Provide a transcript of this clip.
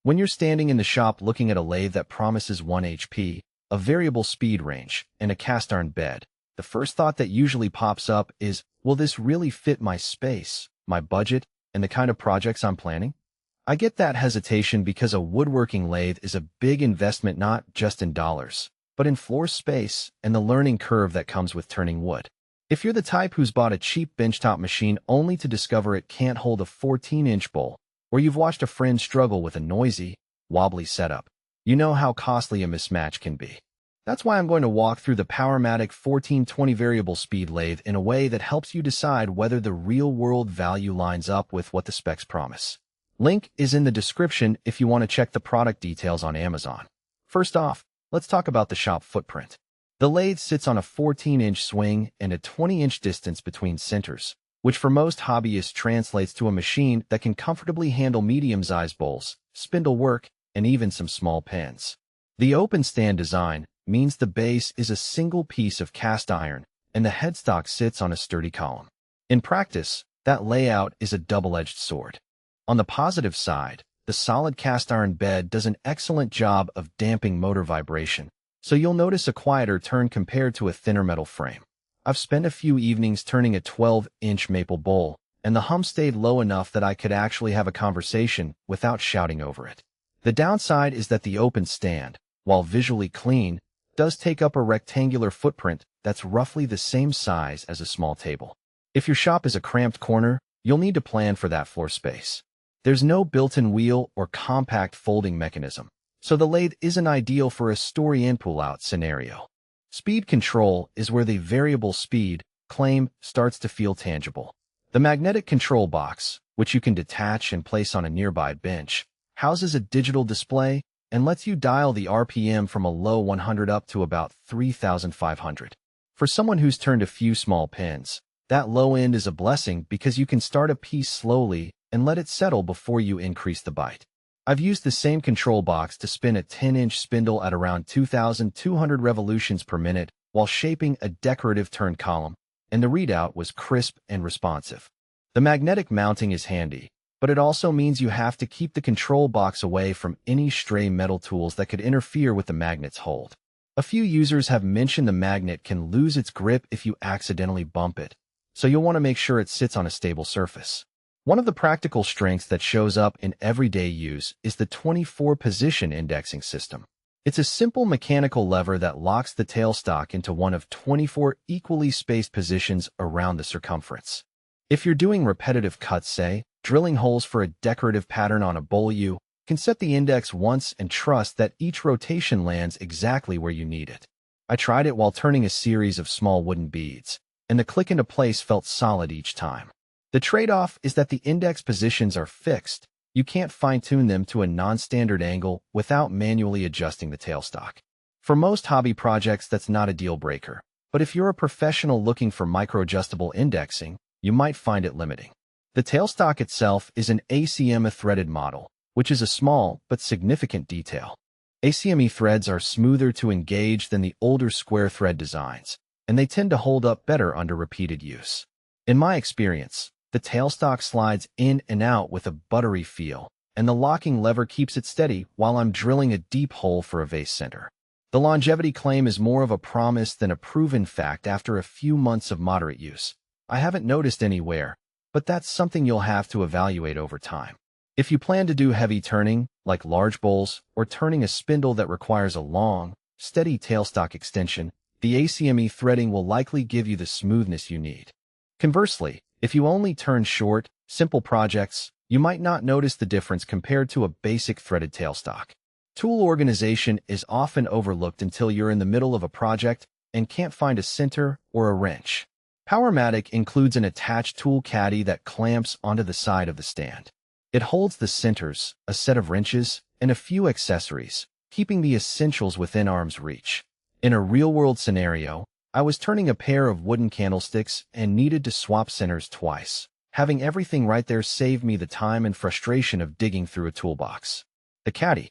When you're standing in the shop looking at a lathe that promises 1 HP, a variable speed range, and a cast iron bed, the first thought that usually pops up is, will this really fit my space, my budget, and the kind of projects I'm planning? I get that hesitation because a woodworking lathe is a big investment not just in dollars, but in floor space and the learning curve that comes with turning wood. If you're the type who's bought a cheap benchtop machine only to discover it can't hold a 14-inch bowl, or you've watched a friend struggle with a noisy, wobbly setup, you know how costly a mismatch can be. That's why I'm going to walk through the Powermatic 1420 variable speed lathe in a way that helps you decide whether the real-world value lines up with what the specs promise. Link is in the description if you want to check the product details on Amazon. First off, let's talk about the shop footprint. The lathe sits on a 14-inch swing and a 20-inch distance between centers, which for most hobbyists translates to a machine that can comfortably handle medium-sized bowls, spindle work, and even some small pens. The open stand design means the base is a single piece of cast iron, and the headstock sits on a sturdy column. In practice, that layout is a double-edged sword. On the positive side, the solid cast iron bed does an excellent job of damping motor vibration, so you'll notice a quieter turn compared to a thinner metal frame. I've spent a few evenings turning a 12-inch maple bowl, and the hum stayed low enough that I could actually have a conversation without shouting over it. The downside is that the open stand, while visually clean, does take up a rectangular footprint that's roughly the same size as a small table. If your shop is a cramped corner, you'll need to plan for that floor space. There's no built-in wheel or compact folding mechanism, so the lathe isn't ideal for a store-in pull-out scenario. Speed control is where the variable speed claim starts to feel tangible. The magnetic control box, which you can detach and place on a nearby bench, houses a digital display and lets you dial the RPM from a low 100 up to about 3,500. For someone who's turned a few small pens, that low end is a blessing because you can start a piece slowly and let it settle before you increase the bite. I've used the same control box to spin a 10-inch spindle at around 2,200 revolutions per minute while shaping a decorative turn column, and the readout was crisp and responsive. The magnetic mounting is handy, but it also means you have to keep the control box away from any stray metal tools that could interfere with the magnet's hold. A few users have mentioned the magnet can lose its grip if you accidentally bump it, so you'll want to make sure it sits on a stable surface. One of the practical strengths that shows up in everyday use is the 24-position indexing system. It's a simple mechanical lever that locks the tailstock into one of 24 equally spaced positions around the circumference. If you're doing repetitive cuts, say, drilling holes for a decorative pattern on a bowl, you can set the index once and trust that each rotation lands exactly where you need it. I tried it while turning a series of small wooden beads, and the click into place felt solid each time. The trade-off is that the index positions are fixed. You can't fine-tune them to a non-standard angle without manually adjusting the tailstock. For most hobby projects, that's not a deal-breaker, but if you're a professional looking for micro-adjustable indexing, you might find it limiting. The tailstock itself is an ACME threaded model, which is a small but significant detail. ACME threads are smoother to engage than the older square thread designs, and they tend to hold up better under repeated use. In my experience, the tailstock slides in and out with a buttery feel, and the locking lever keeps it steady while I'm drilling a deep hole for a vase center. The longevity claim is more of a promise than a proven fact after a few months of moderate use. I haven't noticed any wear, but that's something you'll have to evaluate over time. If you plan to do heavy turning, like large bowls, or turning a spindle that requires a long, steady tailstock extension, the ACME threading will likely give you the smoothness you need. Conversely, if you only turn short, simple projects, you might not notice the difference compared to a basic threaded tailstock. Tool organization is often overlooked until you're in the middle of a project and can't find a center or a wrench. Powermatic includes an attached tool caddy that clamps onto the side of the stand. It holds the centers, a set of wrenches, and a few accessories, keeping the essentials within arm's reach. In a real-world scenario, I was turning a pair of wooden candlesticks and needed to swap centers twice. Having everything right there saved me the time and frustration of digging through a toolbox. The caddy,